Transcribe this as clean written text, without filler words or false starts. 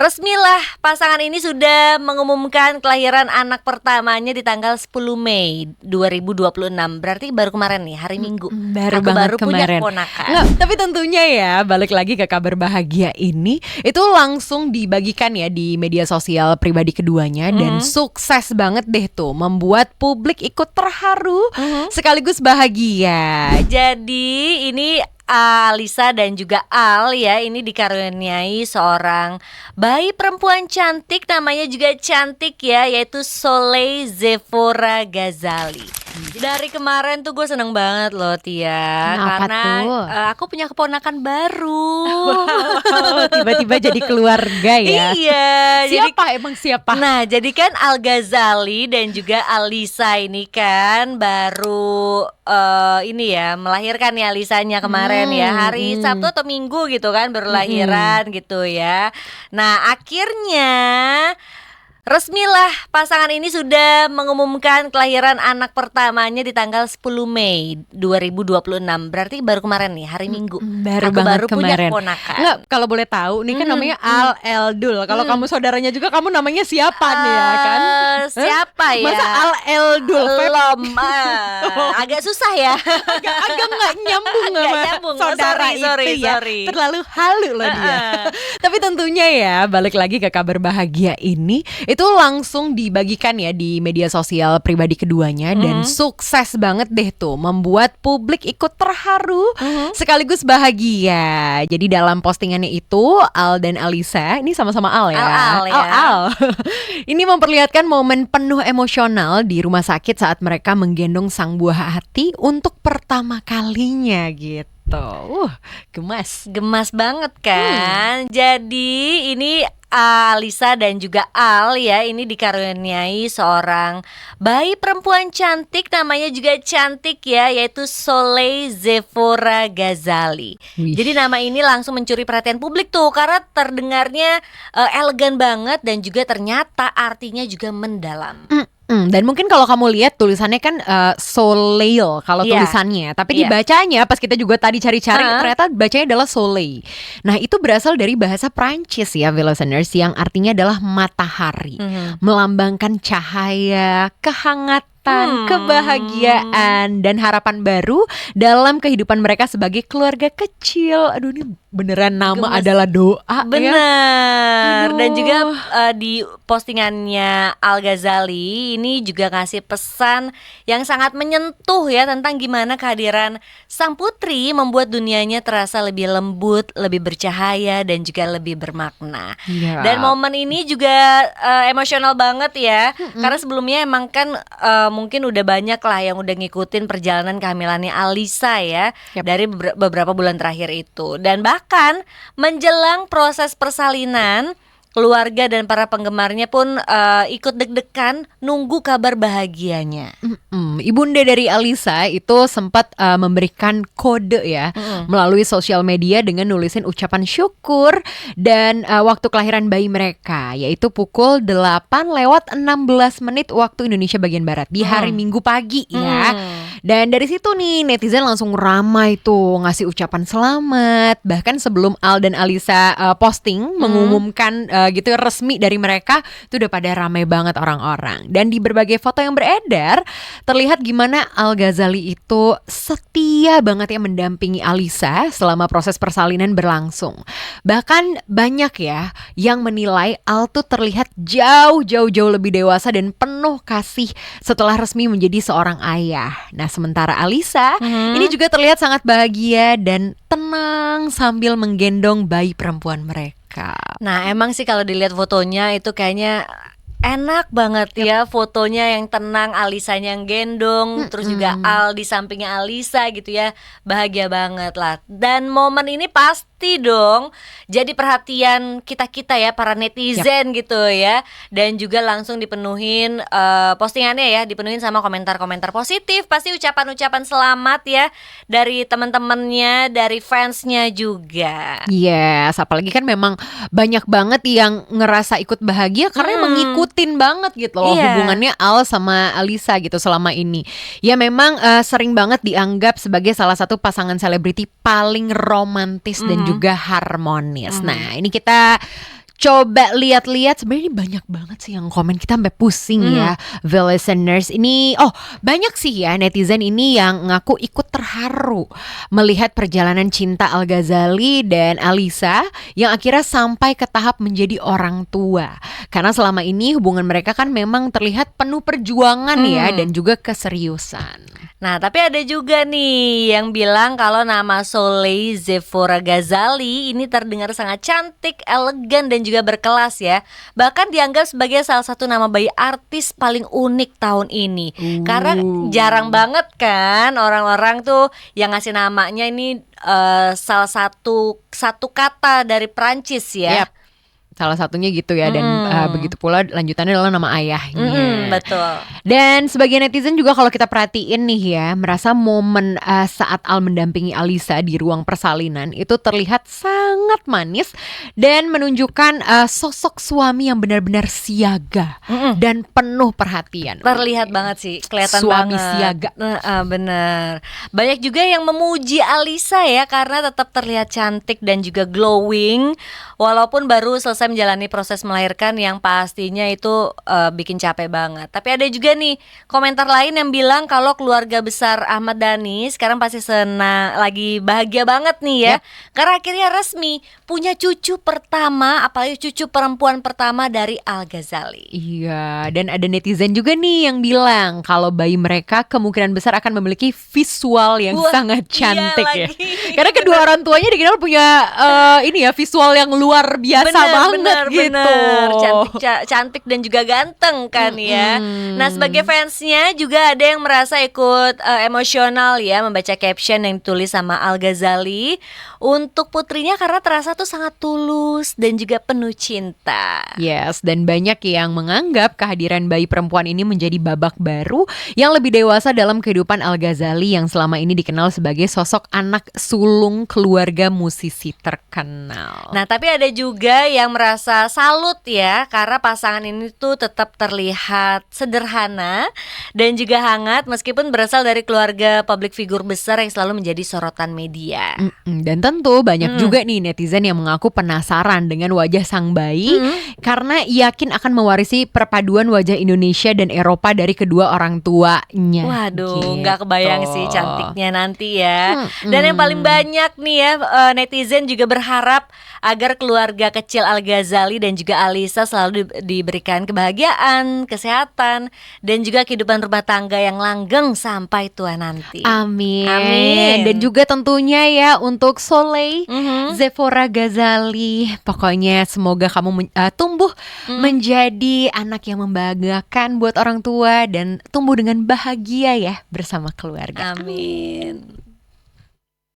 Resmilah pasangan ini sudah mengumumkan kelahiran anak pertamanya di tanggal 10 Mei 2026. Berarti baru kemarin nih, hari Minggu. Baru Aku banget baru punya kemarin. keponakan. Nggak, tapi tentunya ya balik lagi ke kabar bahagia ini itu langsung dibagikan ya di media sosial pribadi keduanya dan sukses banget deh tuh membuat publik ikut terharu sekaligus bahagia. Jadi ini Alisa dan juga Al ya, ini dikaruniai seorang bayi perempuan cantik, namanya juga cantik ya, yaitu Soleil Zephora Ghazali. Dari kemarin tuh gue seneng banget loh Tia. Kenapa karena tuh? Aku punya keponakan baru. Tiba-tiba jadi keluarga ya. Iya. Siapa? Nah, jadi kan Al Ghazali dan juga Alisa ini kan baru ini ya melahirkan ya Alisanya kemarin ya, hari Sabtu atau Minggu gitu kan baru lahiran gitu ya. Nah, akhirnya resmilah pasangan ini sudah mengumumkan kelahiran anak pertamanya di tanggal 10 Mei 2026. Berarti baru kemarin nih, hari Minggu. Baru Aku banget baru punya kemarin. keponakan. Nggak, kalau boleh tahu nih kan namanya Al Eldul. Kalau kamu saudaranya juga, kamu namanya siapa nih ya kan? Siapa ya? Masa Al Eldul? Belum, agak susah ya. Agak nggak nyambung Nggak sama nyambung. saudara Sorry, itu ya. sorry. Terlalu halu loh dia. Tapi tentunya ya balik lagi ke kabar bahagia ini itu langsung dibagikan ya di media sosial pribadi keduanya dan sukses banget deh tuh membuat publik ikut terharu sekaligus bahagia. Jadi dalam postingannya itu Al dan Alisa, ini sama-sama Al ya. Al ya. Al. Ini memperlihatkan momen penuh emosional di rumah sakit saat mereka menggendong sang buah hati untuk pertama kalinya gitu. Gemas banget kan. Jadi ini Alisa dan juga Al ya, ini dikaruniai seorang bayi perempuan cantik, namanya juga cantik ya, yaitu Soleil Zephora Ghazali. Wih. Jadi nama ini langsung mencuri perhatian publik tuh karena terdengarnya elegan banget dan juga ternyata artinya juga mendalam. Dan mungkin kalau kamu lihat tulisannya kan Soleil kalau Iya. tulisannya, tapi Iya. dibacanya pas kita juga tadi cari-cari ternyata bacanya adalah Soleil. Nah, itu berasal dari bahasa Prancis ya, listeners, yang artinya adalah matahari, melambangkan cahaya, kehangatan, kebahagiaan dan harapan baru dalam kehidupan mereka sebagai keluarga kecil. Aduh, ini beneran nama Gemes. adalah doa ya. Benar. Dan Aduh. juga di postingannya Al Ghazali ini juga ngasih pesan yang sangat menyentuh ya tentang gimana kehadiran sang putri membuat dunianya terasa lebih lembut, lebih bercahaya dan juga lebih bermakna. Iya. Dan momen ini juga emosional banget ya. Karena sebelumnya emang kan mungkin udah banyak lah yang udah ngikutin perjalanan kehamilannya Alisa ya. Yap. Dari beberapa bulan terakhir itu. Dan bahkan menjelang proses persalinan, keluarga dan para penggemarnya pun ikut deg-degan nunggu kabar bahagianya. Ibunda dari Alisa itu sempat memberikan kode ya melalui sosial media dengan nulisin ucapan syukur dan waktu kelahiran bayi mereka, yaitu pukul 8:16 waktu Indonesia bagian Barat di hari Minggu pagi ya. Dan dari situ nih netizen langsung ramai tuh ngasih ucapan selamat. Bahkan sebelum Al dan Alisa posting mengumumkan gitu resmi dari mereka, itu udah pada ramai banget orang-orang. Dan di berbagai foto yang beredar terlihat gimana Al Ghazali itu setia banget ya mendampingi Alisa selama proses persalinan berlangsung. Bahkan banyak ya yang menilai Al tuh terlihat jauh lebih dewasa dan penuh kasih setelah resmi menjadi seorang ayah. Nah, sementara Alisa ini juga terlihat sangat bahagia dan tenang sambil menggendong bayi perempuan mereka. Nah, emang sih kalau dilihat fotonya itu kayaknya enak banget ya, fotonya yang tenang, Alisanya yang gendong, terus juga Al di sampingnya Alisa gitu ya, bahagia banget lah. Dan momen ini pasti dong jadi perhatian kita ya, para netizen gitu ya. Dan juga langsung dipenuhin postingannya ya, dipenuhin sama komentar-komentar positif, pasti ucapan-ucapan selamat ya dari teman-temannya, dari fansnya juga. Yes, apalagi kan memang banyak banget yang ngerasa ikut bahagia karena ngikutin banget gitu loh hubungannya Al sama Alisa gitu selama ini. Ya memang sering banget dianggap sebagai salah satu pasangan selebriti paling romantis dan juga harmonis. Nah, ini kita Coba lihat-lihat, sebenarnya ini banyak banget sih yang komen, kita sampai pusing ya, the listeners ini. Oh, banyak sih ya netizen ini yang ngaku ikut terharu melihat perjalanan cinta Al-Ghazali dan Alisa yang akhirnya sampai ke tahap menjadi orang tua. Karena selama ini hubungan mereka kan memang terlihat penuh perjuangan ya, dan juga keseriusan. Nah, tapi ada juga nih yang bilang kalau nama Soleh Zephora Ghazali ini terdengar sangat cantik, elegan, dan juga berkelas ya. Bahkan dianggap sebagai salah satu nama bayi artis paling unik tahun ini. Karena jarang banget kan orang-orang tuh yang ngasih namanya ini salah satu kata dari Prancis ya. Yap. Salah satunya gitu ya, dan begitu pula lanjutannya adalah nama ayahnya. Betul. Dan sebagai netizen juga kalau kita perhatiin nih ya, merasa momen saat Al mendampingi Alisa di ruang persalinan itu terlihat sangat manis dan menunjukkan sosok suami yang benar-benar siaga dan penuh perhatian. Terlihat banget sih, kelihatan Suami banget. siaga. Bener. Banyak juga yang memuji Alisa ya karena tetap terlihat cantik dan juga glowing walaupun baru selesai menjalani proses melahirkan yang pastinya itu bikin capek banget. Tapi ada juga nih komentar lain yang bilang kalau keluarga besar Ahmad Dhani sekarang pasti senang, lagi bahagia banget nih ya. Karena akhirnya resmi punya cucu pertama, apalagi cucu perempuan pertama dari Al-Ghazali. Iya, dan ada netizen juga nih yang bilang kalau bayi mereka kemungkinan besar akan memiliki visual yang sangat cantik ya. Karena kedua orang tuanya dikenal punya ini ya, visual yang luar biasa banget gitu. Cantik dan juga ganteng kan ya. Nah, sebagai fansnya juga ada yang merasa ikut emosional ya membaca caption yang ditulis sama Al-Ghazali untuk putrinya karena terasa tuh sangat tulus dan juga penuh cinta. Yes, dan banyak yang menganggap kehadiran bayi perempuan ini menjadi babak baru yang lebih dewasa dalam kehidupan Al-Ghazali yang selama ini dikenal sebagai sosok anak sulung keluarga musisi terkenal. Nah, tapi ada juga yang merasa salut ya karena pasangan ini tuh tetap terlihat sederhana dan juga hangat meskipun berasal dari keluarga publik figur besar yang selalu menjadi sorotan media. Dan tentu banyak juga nih netizen yang mengaku penasaran dengan wajah sang bayi karena yakin akan mewarisi perpaduan wajah Indonesia dan Eropa dari kedua orang tuanya. Waduh, nggak kebayang sih cantiknya nanti ya. Dan yang paling banyak nih ya netizen juga berharap agar keluarga kecil Al-Ghazali dan juga Alisa selalu diberikan kebahagiaan, kesehatan, dan juga kehidupan rumah tangga yang langgeng sampai tua nanti. Amin. Amin. Dan juga tentunya ya untuk Soleh Zephora Ghazali, pokoknya semoga kamu tumbuh menjadi anak yang membanggakan buat orang tua dan tumbuh dengan bahagia ya bersama keluarga. Amin.